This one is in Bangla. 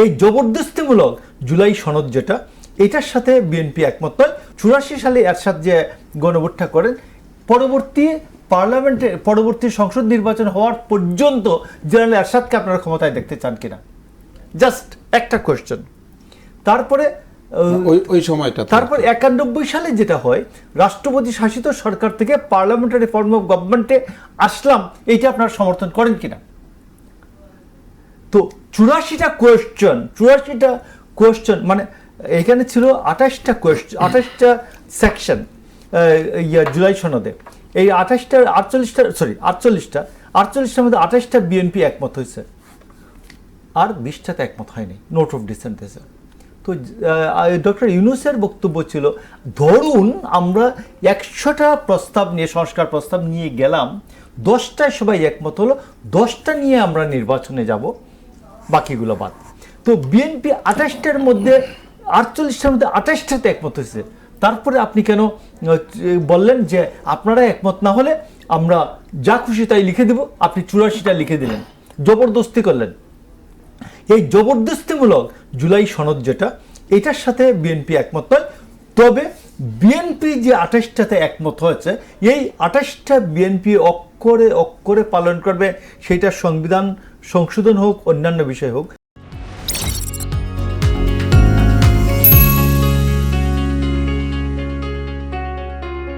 এই জবরদস্তিমূলক জুলাই সনদ যেটা, এটার সাথে বিএনপি একমত নয়। 84 সালে এরশাদ যে গণভোটটা করেন, পরবর্তী সংসদ নির্বাচন হওয়ার পর্যন্ত জেনারেল এরশাদকে আপনারা ক্ষমতায় দেখতে চান কিনা? জাস্ট একটা কোয়েশ্চেন। তারপরে ওই সময়টা, তারপর 91 সালে যেটা হয়, রাষ্ট্রপতি শাসিত সরকার থেকে পার্লামেন্টারি ফর্ম অফ গভর্নমেন্টে আসলাম, এইটা আপনারা সমর্থন করেন কিনা? তো 84টা কোয়েশ্চেন, মানে এখানে ছিল 28টা সেকশন জুলাই সনদে। এই 48টার মধ্যে 28টা বিএনপি একমত হয়েছে, আর 20টাতে একমত হয়নি, নোট অফ ডিসেন্ট এসে। তো ডক্টর ইউনূসের বক্তব্য ছিল, ধরুন আমরা 100টা প্রস্তাব নিয়ে, সংস্কার প্রস্তাব নিয়ে গেলাম, 10টায় সবাই একমত হলো, 10টা নিয়ে আমরা নির্বাচনে যাব, বাকিগুলো বাদ। তো বিএনপি 28টার মধ্যে 28টাতে একমত হয়েছে। তারপরে আপনি কেন বললেন যে আপনারা একমত না হলে আমরা যা খুশি তাই লিখে দেব? আপনি 84টা লিখে দিলেন, জবরদস্তি করলেন। এই জবরদস্তিমূলক জুলাই সনদ যেটা, এটার সাথে বিএনপি একমত নয়। তবে বিএনপি যে 28টাতে একমত হয়েছে, এই 28টা বিএনপি অক্ষরে অক্ষরে পালন করবে, সেটা সংবিধান সংশোধন হোক, অন্যান্য বিষয় হোক।